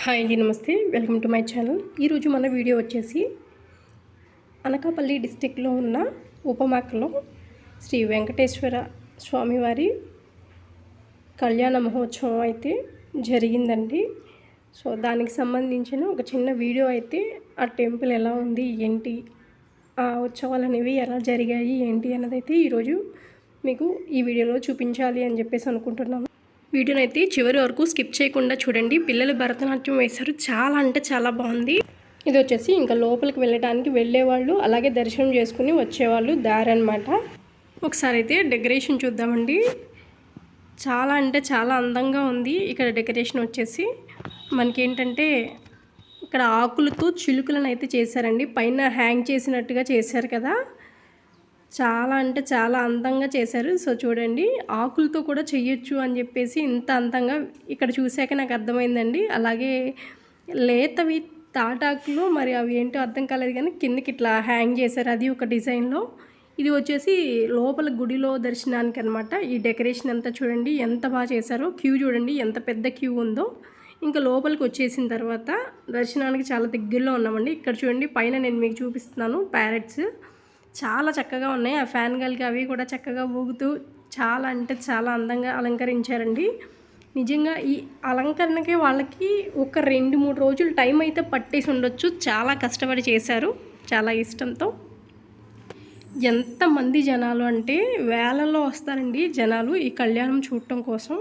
Hi అండి, నమస్తే. Welcome to my channel. ఈరోజు మన వీడియో వచ్చేసి అనకాపల్లి డిస్టిక్లో ఉన్న ఉపమాకలో శ్రీ వెంకటేశ్వర స్వామివారి కళ్యాణ మహోత్సవం అయితే జరిగిందండి. సో దానికి సంబంధించిన ఒక చిన్న వీడియో అయితే ఆ టెంపుల్ ఎలా ఉంది, ఏంటి, ఆ ఉత్సవాలు అనేవి ఎలా జరిగాయి, ఏంటి అన్నదైతే ఈరోజు మీకు ఈ వీడియోలో చూపించాలి అని చెప్పేసి అనుకుంటున్నాను. వీడియోని అయితే చివరి వరకు స్కిప్ చేయకుండా చూడండి. పిల్లలు భరతనాట్యం వేశారు, చాలా అంటే చాలా బాగుంది. ఇది వచ్చేసి ఇంకా లోపలికి వెళ్ళడానికి వెళ్ళేవాళ్ళు, అలాగే దర్శనం చేసుకుని వచ్చేవాళ్ళు దారి అనమాట. ఒకసారి అయితే డెకరేషన్ చూద్దామండి. చాలా అంటే చాలా అందంగా ఉంది. ఇక్కడ డెకరేషన్ వచ్చేసి మనకేంటంటే ఇక్కడ ఆకులతో చిలుకలను అయితే చేశారండి. పైన హ్యాంగ్ చేసినట్టుగా చేశారు కదా, చాలా అంటే చాలా అందంగా చేశారు. సో చూడండి, ఆకులతో కూడా చెయ్యొచ్చు అని చెప్పేసి ఇంత అందంగా ఇక్కడ చూశాక నాకు అర్థమైందండి. అలాగే లేతవి తాటాకులు, మరి అవి ఏంటో అర్థం కాలేదు కానీ కిందకి ఇట్లా హ్యాంగ్ చేశారు, అది ఒక డిజైన్లో. ఇది వచ్చేసి లోపల గుడిలో దర్శనానికి అనమాట. ఈ డెకరేషన్ అంతా చూడండి ఎంత బాగా చేశారో. క్యూ చూడండి ఎంత పెద్ద క్యూ ఉందో. ఇంకా లోపలికి వచ్చేసిన తర్వాత దర్శనానికి చాలా దగ్గరలో ఉన్నామండి. ఇక్కడ చూడండి పైన నేను మీకు చూపిస్తున్నాను ప్యారెట్స్, చాలా చక్కగా ఉన్నాయి. ఆ ఫ్యాన్ గాలికి అవి కూడా చక్కగా ఊగుతూ చాలా అంటే చాలా అందంగా అలంకరించారండి. నిజంగా ఈ అలంకరణకే వాళ్ళకి ఒక 2-3 రోజులు టైం అయితే పట్టేసి ఉండొచ్చు. చాలా కష్టపడి చేశారు, చాలా ఇష్టంతో. ఎంతమంది జనాలు అంటే వేలల్లో వస్తారండి జనాలు ఈ కళ్యాణం చూడటం కోసం.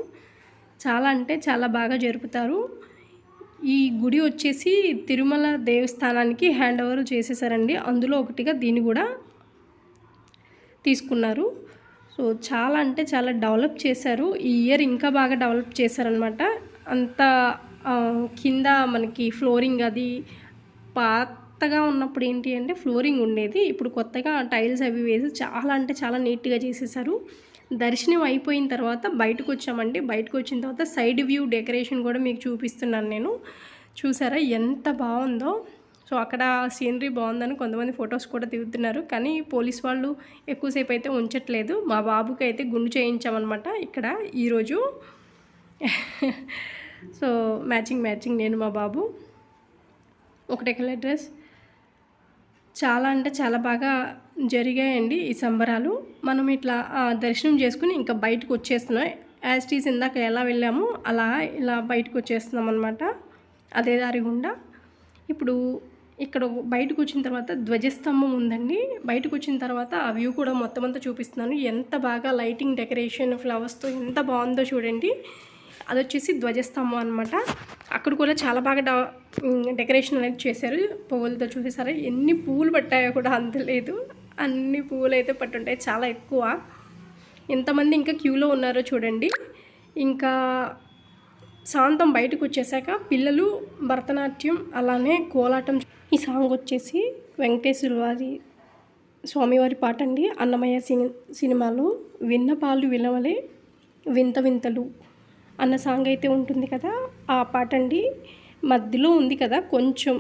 చాలా అంటే చాలా బాగా జరుపుతారు. ఈ గుడి వచ్చేసి తిరుమల దేవస్థానానికి హ్యాండ్ ఓవర్ చేసేసారండి. అందులో ఒకటిగా దీన్ని కూడా తీసుకున్నారు. సో చాలా అంటే చాలా డెవలప్ చేశారు. ఈ ఇయర్ ఇంకా బాగా డెవలప్ చేశారనమాట. అంత కింద మనకి ఫ్లోరింగ్ అది పాతగా ఉన్నప్పుడు ఏంటి అంటే ఫ్లోరింగ్ ఉండేది, ఇప్పుడు కొత్తగా టైల్స్ అవి వేసి చాలా అంటే చాలా నీట్గా చేసేసారు. దర్శనం అయిపోయిన తర్వాత బయటకు వచ్చామండి. బయటకు వచ్చిన తర్వాత సైడ్ వ్యూ డెకరేషన్ కూడా మీకు చూపిస్తున్నాను నేను. చూసారా ఎంత బాగుందో. సో అక్కడ సీనరీ బాగుందని కొంతమంది ఫొటోస్ కూడా దిగుతున్నారు, కానీ పోలీస్ వాళ్ళు ఎక్కువసేపు అయితే ఉంచట్లేదు. మా బాబుకి అయితే గుండు చేయించామన్నమాట ఇక్కడ ఈరోజు. సో మ్యాచింగ్ నేను మా బాబు ఒకటే కలర్ డ్రెస్. చాలా అంటే చాలా బాగా జరిగాయండి ఈ సంబరాలు. మనం ఇట్లా దర్శనం చేసుకుని ఇంకా బయటకు వచ్చేస్తున్నాం. యాజ్ టీస్ ఇందాక ఎలా వెళ్ళామో అలా ఇలా బయటకు వచ్చేస్తున్నాం అనమాట, అదే దారి గుండా. ఇప్పుడు ఇక్కడ బయటకు వచ్చిన తర్వాత ధ్వజస్తంభం ఉందండి. బయటకు వచ్చిన తర్వాత ఆ వ్యూ కూడా మొత్తం అంతా చూపిస్తున్నాను. ఎంత బాగా లైటింగ్ డెకరేషన్ ఫ్లవర్స్తో ఎంత బాగుందో చూడండి. అది వచ్చేసి ధ్వజస్తంభం అనమాట. అక్కడ కూడా చాలా బాగా డెకరేషన్ అనేది చేశారు పువ్వులతో. చూసేసారా ఎన్ని పువ్వులు పట్టాయో కూడా అంతలేదు, అన్ని పువ్వులు అయితే పట్టుంటాయి, చాలా ఎక్కువ. ఎంతమంది ఇంకా క్యూలో ఉన్నారో చూడండి. ఇంకా సాయంత్రం బయటకు వచ్చేసాక పిల్లలు భరతనాట్యం అలానే కోలాటం. ఈ సాంగ్ వచ్చేసి వెంకటేశ్వర స్వామివారి పాట అండి. అన్నమయ్య సినిమాలో విన్నపాలు వినవలే వింత వింతలు అన్న సాంగ్ అయితే ఉంటుంది కదా, ఆ పాట అండి. మధ్యలో ఉంది కదా కొంచెం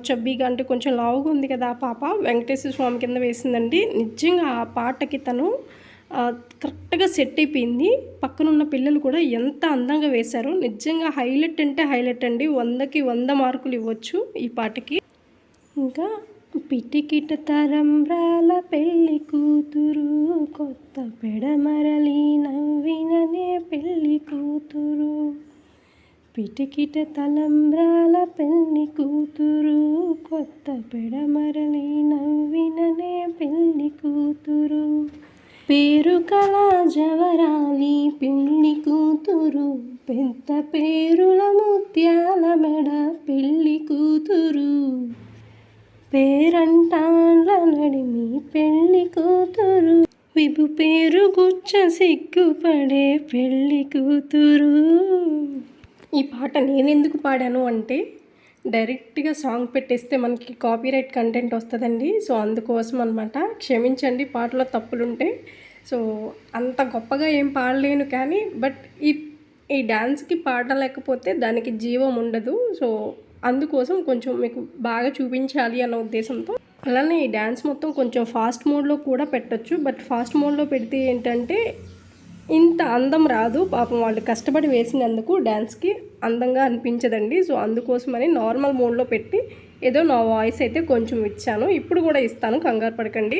చబ్బీగా, అంటే కొంచెం లావుగా ఉంది కదా ఆ పాప, వెంకటేశ్వర స్వామి కింద వేసిందండి. నిజంగా ఆ పాటకి తను కరెక్ట్గా సెట్ అయిపోయింది. పక్కనున్న పిల్లలు కూడా ఎంత అందంగా వేశారు. నిజంగా హైలైట్ అంటే హైలైట్ అండి. 100కి 100 మార్కులు ఇవ్వచ్చు ఈ పాటకి. ఇంకా పిటికిట తరంబ్రాల పెళ్ళి కూతురు, కొత్త పెడమరలి నవ్విననే పెళ్ళి కూతురు. పిటికిట తలంబ్రాల పెళ్ళి కూతురు, కొత్త పెడమరలి నవ్విననే పెళ్ళి కూతురు. పేరు కళ జవరాలి పెళ్ళి కూతురు, పెద్ద పేరుల ముత్యాల మెడ పెళ్ళి కూతురు. పేరంటాళ్ళ నడిమి పెళ్ళి కూతురు, విభు పేరు గుచ్చ సిగ్గుపడే పెళ్ళి కూతురు. ఈ పాట నేనెందుకు పాడాను అంటే డైరెక్ట్గా సాంగ్ పెట్టేస్తే మనకి కాపీరైట్ కంటెంట్ వస్తుందండి. సో అందుకోసం అనమాట. క్షమించండి పాటలో తప్పులుంటే. సో అంత గొప్పగా ఏం పాడలేను, కానీ బట్ ఈ డ్యాన్స్కి పాట లేకపోతే దానికి జీవం ఉండదు. సో అందుకోసం కొంచెం మీకు బాగా చూపించాలి అన్న ఉద్దేశంతో. అలానే ఈ డ్యాన్స్ మొత్తం కొంచెం ఫాస్ట్ మోడ్లో కూడా పెట్టచ్చు, బట్ ఫాస్ట్ మోడ్లో పెడితే ఏంటంటే ఇంత అందం రాదు. పాపం వాళ్ళు కష్టపడి వేసినందుకు డ్యాన్స్కి అందంగా అనిపించదండి. సో అందుకోసమని నార్మల్ మోడ్లో పెట్టి ఏదో నా వాయిస్ అయితే కొంచెం ఇచ్చాను. ఇప్పుడు కూడా ఇస్తాను, కంగారు పడకండి.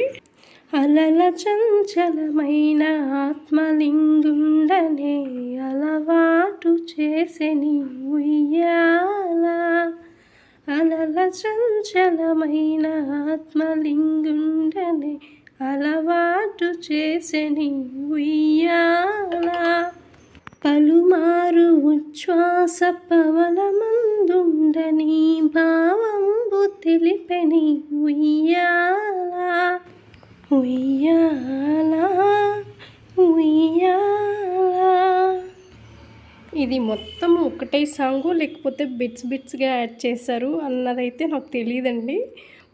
అలల చంచలమైన ఆత్మలింగుండనే అలవాటు చేసెని ఉయ్యాల. అలల చంచలమైన ఆత్మలింగుండనే అలవాటు చేసెని ఉయ్యాల. పలుమారు ఉచ్ఛ్వాస పవనమందుండని భావంబు తెలిపెని ఉయ్యాల. ఉయ్యాల ఉయ్యాల. ఇది మొత్తం ఒకటే సాంగు లేకపోతే బిట్స్గా యాడ్ చేశారు అన్నదైతే నాకు తెలియదండి.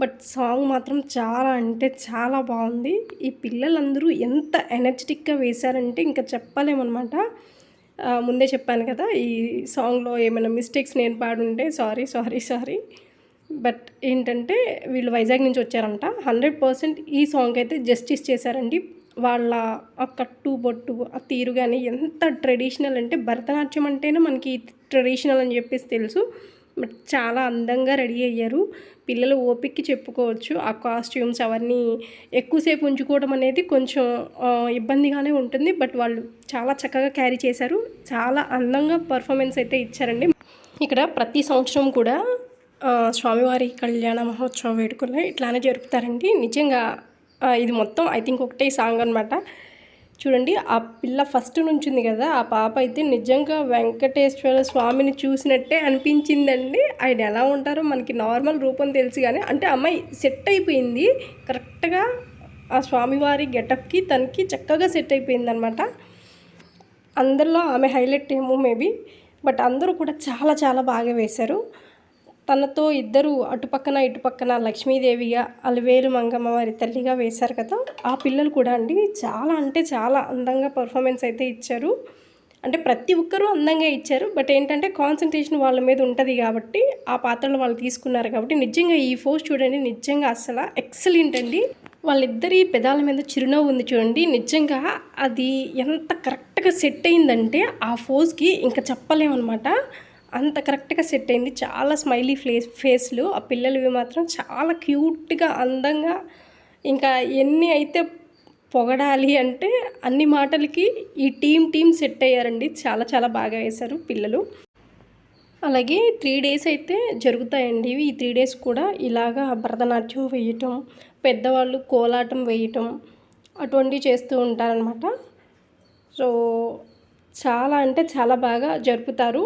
బట్ సాంగ్ మాత్రం చాలా అంటే చాలా బాగుంది. ఈ పిల్లలందరూ ఎంత ఎనర్జెటిక్గా వేశారంటే ఇంకా చెప్పలేమన్నమాట. ముందే చెప్పాను కదా, ఈ సాంగ్లో ఏమైనా మిస్టేక్స్ నేను పాడుంటే సారీ. బట్ ఏంటంటే వీళ్ళు వైజాగ్ నుంచి వచ్చారంట. 100% ఈ సాంగ్ అయితే జస్టిస్ చేశారండి. వాళ్ళ ఆ కట్టు బొట్టు ఆ తీరు కానీ ఎంత ట్రెడిషనల్ అంటే, భరతనాట్యం అంటేనే మనకి ట్రెడిషనల్ అని చెప్పేసి తెలుసు. బట్ చాలా అందంగా రెడీ అయ్యారు. పిల్లలు ఓపిక్కి చెప్పుకోవచ్చు. ఆ కాస్ట్యూమ్స్ అవన్నీ ఎక్కువసేపు ఉంచుకోవడం అనేది కొంచెం ఇబ్బందిగానే ఉంటుంది. బట్ వాళ్ళు చాలా చక్కగా క్యారీ చేశారు. చాలా అందంగా పర్ఫార్మెన్స్ అయితే ఇచ్చారండి. ఇక్కడ ప్రతి సంవత్సరం కూడా స్వామివారి కళ్యాణ మహోత్సవ వేడుకలు ఇట్లానే జరుపుతారండి. నిజంగా ఇది మొత్తం ఐ థింక్ ఒకటే సాంగ్ అనమాట. చూడండి, ఆ పిల్ల ఫస్ట్ నుంచి ఉంది కదా, ఆ పాప అయితే నిజంగా వెంకటేశ్వర స్వామిని చూసినట్టే అనిపించిందండి. ఆయన ఎలా ఉంటారో మనకి నార్మల్ రూపం తెలుసు కానీ, అంటే అమ్మాయి సెట్ అయిపోయింది కరెక్ట్గా. ఆ స్వామివారి గెటప్కి తనకి చక్కగా సెట్ అయిపోయింది అనమాట. అందరిలో ఆమె హైలైట్ ఏమో మేబీ. బట్ అందరూ కూడా చాలా చాలా బాగా వేశారు. తనతో ఇద్దరు అటుపక్కన ఇటుపక్కన లక్ష్మీదేవిగా అలవేలు మంగమ్మ వారి తల్లిగా వేశారు కదా, ఆ పిల్లలు కూడా అండి చాలా అంటే చాలా అందంగా పర్ఫార్మెన్స్ అయితే ఇచ్చారు. అంటే ప్రతి ఒక్కరూ అందంగా ఇచ్చారు. బట్ ఏంటంటే కాన్సన్ట్రేషన్ వాళ్ళ మీద ఉంటుంది కాబట్టి ఆ పాత్రలు వాళ్ళు తీసుకున్నారు కాబట్టి నిజంగా ఈ ఫోజ్ చూడండి, నిజంగా అసలు ఎక్సలెంట్ అండి. వాళ్ళిద్దరి పెదాల మీద చిరునవ్వు ఉంది చూడండి, నిజంగా అది ఎంత కరెక్ట్గా సెట్ అయిందంటే ఆ ఫోజ్కి ఇంకా చెప్పలేమన్నమాట. అంత కరెక్ట్గా సెట్ అయింది. చాలా స్మైలీ ఫేస్లు ఆ పిల్లలవి మాత్రం చాలా క్యూట్గా అందంగా. ఇంకా ఎన్ని అయితే పొగడాలి అంటే అన్ని మాటలకి ఈ టీం సెట్ అయ్యారండి. చాలా చాలా బాగా వేశారు పిల్లలు. అలాగే 3 days అయితే జరుగుతాయండి. ఈ 3 days కూడా ఇలాగా భరతనాట్యం వేయటం, పెద్దవాళ్ళు కోలాటం వేయటం అటువంటివి చేస్తూ ఉంటారనమాట. సో చాలా అంటే చాలా బాగా జరుపుతారు.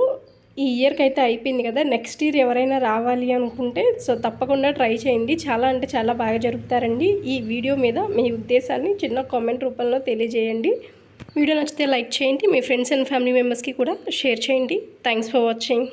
ఈ ఇయర్కి అయితే అయిపోయింది కదా, నెక్స్ట్ ఇయర్ ఎవరైనా రావాలి అనుకుంటే సో తప్పకుండా ట్రై చేయండి. చాలా అంటే చాలా బాగా జరుపుతారండి. ఈ వీడియో మీద మీ ఉద్దేశాన్ని చిన్న కామెంట్ రూపంలో తెలియజేయండి. వీడియో నచ్చితే లైక్ చేయండి. మీ ఫ్రెండ్స్ అండ్ ఫ్యామిలీ మెంబర్స్కి కూడా షేర్ చేయండి. Thanks for watching.